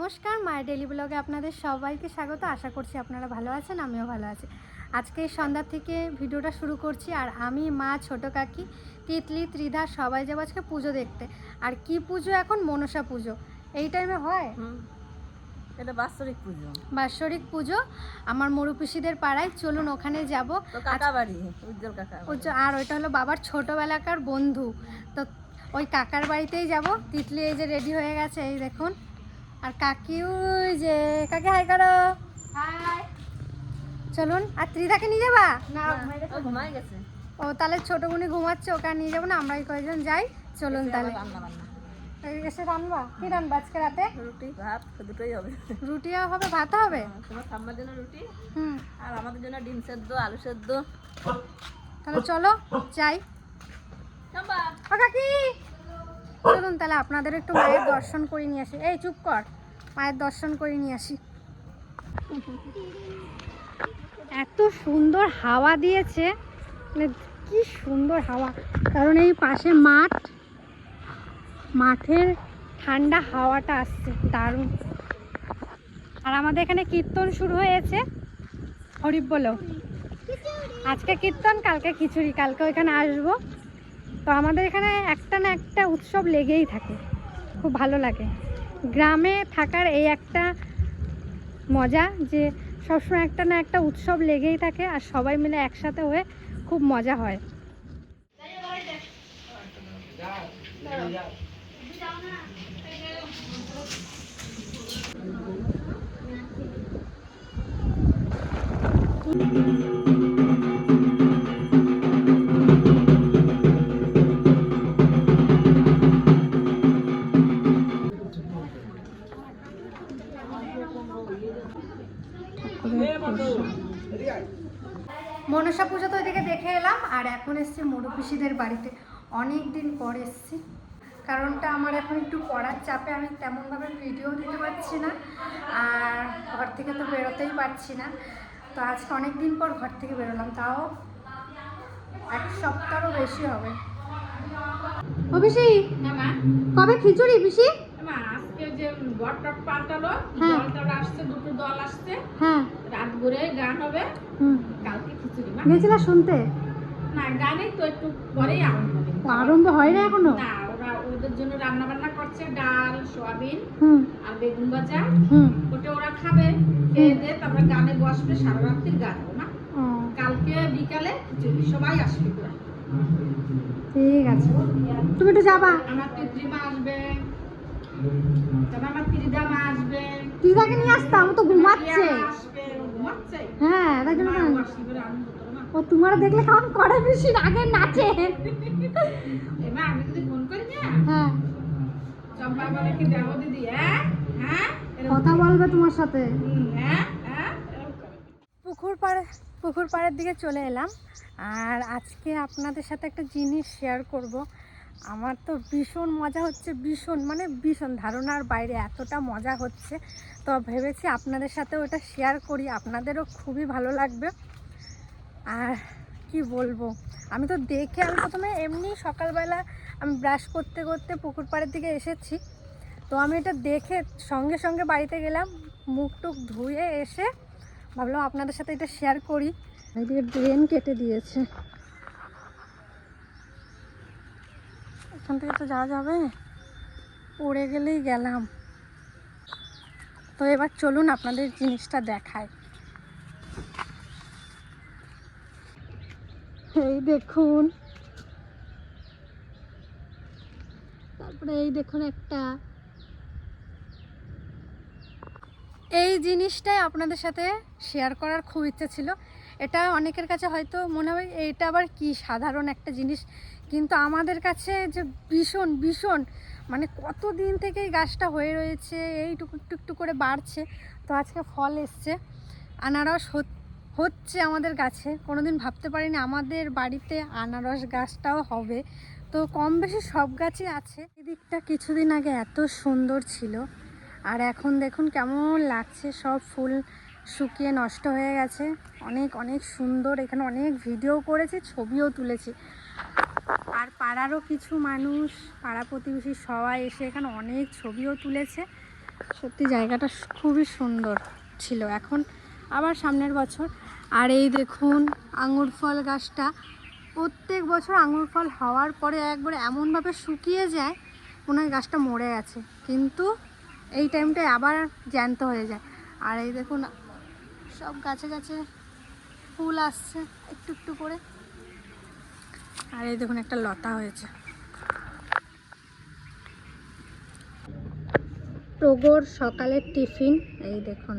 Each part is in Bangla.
নমস্কার, মায়ের ডেলি ব্লগে আপনাদের সবাইকে স্বাগত। আশা করছি আপনারা ভালো আছেন, আমিও ভালো আছি। আজকে সন্ধ্যা থেকে ভিডিওটা শুরু করছি। আর আমি, মা, ছোট কাকি, তিতলি, ত্রিধা সবাই যাবো আজকে পুজো দেখতে। আর কি পুজো? এখন মনসা পুজো এই টাইমে হয়। এটা বাৎসরিক পুজো। বাৎসরিক পুজো আমার মরুপিসিদের পাড়ায়। চলুন ওখানে যাব। কাকা বাড়ি, উজ্জ্বল কাকা। আর ওইটা হলো বাবার ছোটোবেলাকার বন্ধু, তো ওই কাকার বাড়িতেই যাব। তিতলি এই যে রেডি হয়ে গেছে, এই দেখুন। আর কাকি ওই যে, কাকি হাই করো। হাই। চলুন। আর ত্রিধাকে নিয়ে যাবা? না, ঘুমাই গেছে। ও তাহলে ছোট বোনই ঘুমাচ্ছে, ওকে নিয়ে যাবো না, আমরাই কয়েকজন যাই। চলুন তাহলে। এসে রান্না কি রান্না আজকে রাতে? রুটি ভাত দুটোই হবে। রুটিও হবে, ভাতও হবে। তোমার ঠাম্মার জন্য রুটি, আর আমাদের জন্য ডিম সেদ্ধ, আলু সেদ্ধ। তাহলে চলো যাই। ও কাকি চলুন তাহলে আপনাদের একটু মায়ের দর্শন করে নিয়ে আসি। এই চুপ কর, মায়ের দর্শন করে নিয়ে আসি। এত সুন্দর হাওয়া দিয়েছে, মানে কি সুন্দর হাওয়া। কারণ এই পাশে মাঠের ঠান্ডা হাওয়াটা আসছে, দারুণ। আর আমাদের এখানে কীর্তন শুরু হয়েছে, হরিব বলো। আজকে কীর্তন, কালকে খিচুড়ি। কালকে ওইখানে আসবো। তো আমাদের এখানে একটা না একটা উৎসব লেগেই থাকে, খুব ভালো লাগে। গ্রামে থাকার এই একটা মজা যে সবসময় একটা না একটা উৎসব লেগেই থাকে, আর সবাই মিলে একসাথে হয়ে খুব মজা হয়। মনসা পুজো তো ওইদিকে দেখে এলাম, আর এখন এসছি মরুপিসিদের বাড়িতে। অনেক দিন পর এসছি। কারণটা আমার এখন একটু পড়ার চাপে আমি তেমনভাবে ভিডিও দিতে পারছি না, আর ঘর থেকে তো বেরোতেই পারছি না। তো আজকে অনেক দিন পর ঘর থেকে বেরোলাম, তাও এক সপ্তাহও বেশি হবে। ও পিসি, কবে খিচুড়ি পিসি? আজকে যে বটটট পাল্টালো, দল আসছে, দুটো দল আসছে। হ্যাঁ, রাত ঘুরে গান হবে। কালকে খিচুড়ি গেছিলা শুনতে? না, গানেই তো একটু পরেই আরম্ভ হয় না এখনো। না, ওরা ওদের জন্য রান্না বান্না করছে, ডাল, সোয়াবিন আর বেগুন ভাজা। ওটা ওরা খাবে, খেয়ে দিয়ে তারপরে গানে বসবে। সারা রাত্রি গান হবে না। কালকে বিকালে খিচুড়ি, সবাই আসবে। ঠিক আছে, তুমি একটু যাবা। আমার পিতৃমা আসবে, তারপর আমার ত্রিধা মা আসবে। ত্রিধাকে নিয়ে আসতাম, ও তো ঘুমাচ্ছে। ঘুমাচ্ছে? হ্যাঁ, তাই জন্য ও তোমার দেখলে কেমন করে, বেশি আগে নাচে। এমা আমি যদি ফোন করি না, হ্যাঁ, চম্পা বলে কি দেবো দিদি, হ্যাঁ হ্যাঁ কথা বলবে তোমার সাথে। হ্যাঁ। পুকুর পাড়ের দিকে চলে এলাম। আর আজকে আপনাদের সাথে একটা জিনিস শেয়ার করব। আমার তো ভীষণ মজা হচ্ছে, ভীষণ ধারণার বাইরে এতটা মজা হচ্ছে। তো ভেবেছি আপনাদের সাথে ওটা শেয়ার করি, আপনাদেরও খুবই ভালো লাগবে। আর কি বলবো, আমি প্রথমে এমনি সকালবেলা আমি ব্রাশ করতে করতে পুকুর পাড়ের দিকে এসেছি। তো আমি এটা দেখে সঙ্গে সঙ্গে বাড়িতে গেলাম, মুখ টুক ধুয়ে এসে ভাবলাম আপনাদের সাথে এটা শেয়ার করি। এদিকে ড্রেন কেটে দিয়েছে, এখান থেকে তো যাওয়া যাবে, পড়ে গেলেই গেলাম। তো এবার চলুন আপনাদের জিনিসটা দেখায়। এই দেখুন, তারপরে এই দেখুন একটা, এই জিনিসটাই আপনাদের সাথে শেয়ার করার খুব ইচ্ছে ছিল। এটা অনেকের কাছে হয়তো মনে হয় এইটা আবার কি সাধারণ একটা জিনিস, কিন্তু আমাদের কাছে যে ভীষণ মানে কতদিন থেকে এই গাছটা হয়ে রয়েছে, এই টুকটু করে বাড়ছে। তো আজকে ফল এসছে, আনারস হচ্ছে আমাদের গাছে। কোনোদিন ভাবতে পারিনি আমাদের বাড়িতে আনারস গাছটাও হবে। তো কম বেশি সব গাছই আছে। এদিকটা কিছুদিন আগে এত সুন্দর ছিল, আর এখন দেখুন কেমন লাগছে, সব ফুল শুকিয়ে নষ্ট হয়ে গেছে। অনেক সুন্দর, এখানে অনেক ভিডিও করেছি, ছবিও তুলেছি। আর পাড়ারও কিছু মানুষ, পাড়া প্রতিবেশী সবাই এসে এখানে অনেক ছবিও তুলেছে। সত্যি জায়গাটা খুবই সুন্দর ছিল। এখন আবার সামনের বছর। আর এই দেখুন আঙুর ফল গাছটা, প্রত্যেক বছর আঙুর ফল হওয়ার পরে একবারে এমনভাবে শুকিয়ে যায় মনে হয় গাছটা মরে গেছে, কিন্তু এই টাইমটায় আবার জ্যান্ত হয়ে যায়। আর এই দেখুন সব গাছে গাছে ফুল আসছে একটু একটু করে। আর এই দেখুন একটা লতা হয়েছে। টগর সকালের টিফিন, এই দেখুন।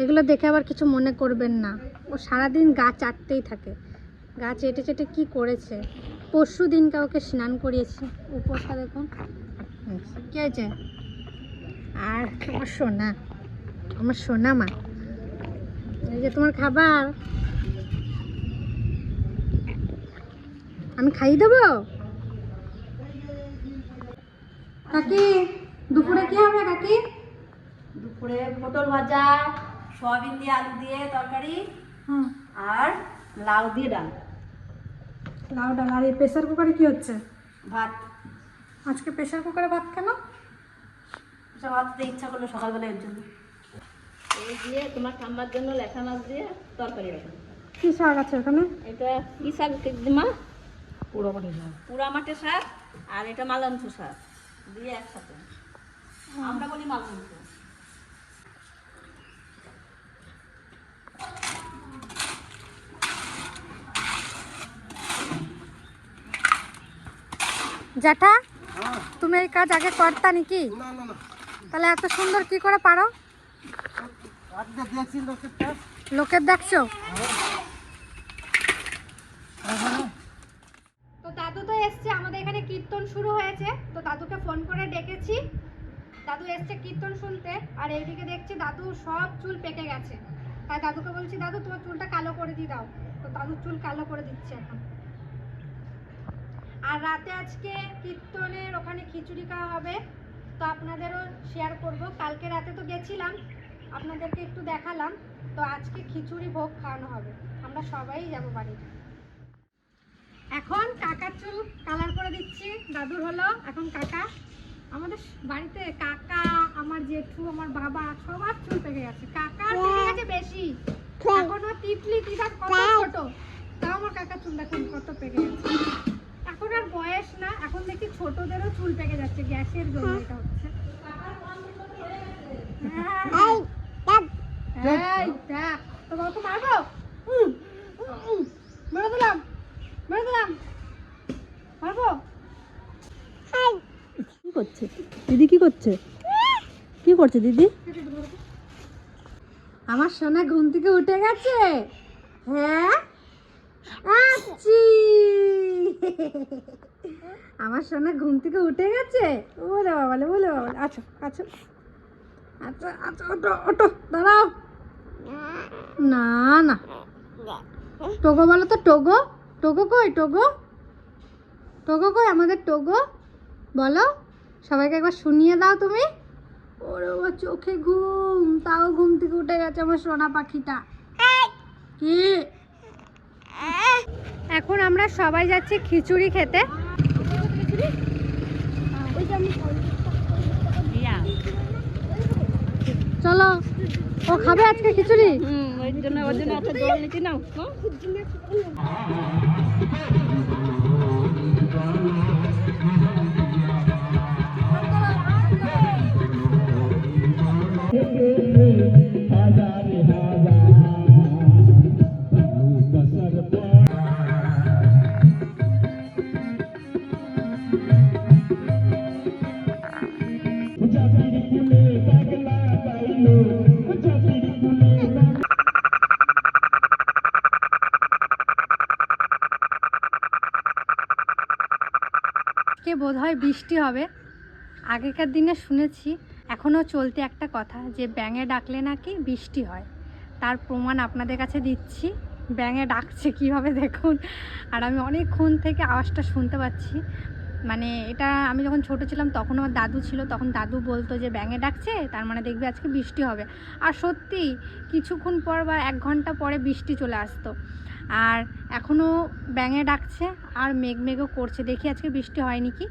এগুলো দেখে আবার কিছু মনে করবেন না, ও সারাদিন গাছ আটতেই থাকে। গাছ এঁটে চেটে কী করেছে। পরশু দিন কাউকে স্নান করিয়েছি। উপরটা দেখুন কী হয়েছে। আর আমার সোনা, আমার সোনা মা, এই যে তোমার খাবার, আমি খাইয়ে দেবো। কাকি দুপুরে কি হবে কাকি? দুপুরে পটল ভাজা, সয়াবিন দিয়ে আলু দিয়ে তরকারি, হুম, আর লাউ দিয়ে ডাল, লাউ ডাল। আর এই প্রেসার কুকারে কি হচ্ছে? ভাত। আজকে প্রেসার কুকারে ভাত কেন? সব ভাত দিতে ইচ্ছা করলো সকালবেলা এর জন্য। এই দিয়ে তোমার ঠাম্মার জন্য লেখা মাছ দিয়ে তরকারি রাখা। কি শাক আছে ওখানে? এটা কি শাক মা? পুরা মাঠে শাক, আর এটা মালঞ্চ শাক দিয়ে একসাথে। আমরা বলি মালঞ্চ। জ্যাঠা, তুমি এই কাজ আগে করতা নাকি? তাহলে এত সুন্দর কি করে পারো? লোকের দেখছো? তো দাদু তো এসছে, আমাদের এখানে কীর্তন শুরু হয়েছে, তো দাদুকে ফোন করে ডেকেছি। দাদু এসছে কীর্তন শুনতে। আর এইদিকে দেখছি দাদু সব চুল পেকে গেছে, তাই দাদুকে বলছি দাদু তোমার চুলটা কালো করে দিয়ে দাও। তো দাদুর চুল কালো করে দিচ্ছে এখন। আর রাতে আজকে কীর্তনের ওখানে খিচুড়ি খাওয়া হবে, তো আপনাদেরও শেয়ার করব। কালকে রাতে তো গেছিলাম, আপনাদেরকে একটু দেখালাম। তো আজকে খিচুড়ি ভোগ খাওয়ানো হবে, আমরা সবাই যাব বাড়িতে। এখন কাকার চুল কালার করে দিচ্ছি, দাদুর হলো এখন কাকা। আমাদের বাড়িতে কাকা, আমার জেঠু, আমার বাবা সবার চুল পেকে গেছে। কাকার পেকে গেছে বেশি, এখনো টিকলি টিকার কত ছোট, তাও আমার কাকার চুল দেখুন কত পেকে গেছে। এখন আর বয়স না, এখন দেখি ছোটদেরও চুল পেকে যাচ্ছে, গ্যাসের জন্য এটা হচ্ছে। এই দেখ, তোমাকে মারবো, মেরে দিলাম, মেরে দিলাম, মারবো। কি করছে দিদি? কি করছে? কি করছে দিদি? আমার সোনা ঘুম থেকে উঠে গেছে। হ্যাঁ আসছি। আমার সোনা ঘুম থেকে উঠে গেছে। বলে বাবালে, বলে বাবালে, আচ্ছা আচ্ছা আচ্ছা আচ্ছা, ওটো ওটো, দাঁড়াও। না না, টোগো বলো তো, টোগো, টোগো কই? টোগো, টোগো কই আমাদের টোগো? বলো, সবাইকে একবার শুনিয়ে দাও তুমি। ওরে ও চোখে ঘুম, তাও ঘুম থেকে উঠে গেছে আমার সোনা পাখিটা। কি? এখন আমরা সবাই যাচ্ছি খিচুড়ি খেতে। চলো, ও খাবে আজকে খিচুড়ি। ওর জন্য একটা জল নিতে নাও। কে বোধহয় বৃষ্টি হবে। আগেকার দিনে শুনেছি, এখনও চলতে একটা কথা, যে ব্যাঙে ডাকলে নাকি বৃষ্টি হয়। তার প্রমাণ আপনাদের কাছে দিচ্ছি। ব্যাঙে ডাকছে কীভাবে দেখুন। আর আমি অনেকক্ষণ থেকে আওয়াজটা শুনতে পাচ্ছি। মানে এটা আমি যখন ছোট ছিলাম তখন আমার দাদু ছিল, তখন দাদু বলতো যে ব্যাঙে ডাকছে, তার মানে দেখবে আজকে বৃষ্টি হবে। আর সত্যি কিছুক্ষণ পর বা 1 ঘন্টা পরে বৃষ্টি চলে আসতো। আর এখনও ব্যাঙে ডাকছে আর মেঘ মেঘও করছে, দেখি আজকে বৃষ্টি হয়নি কি।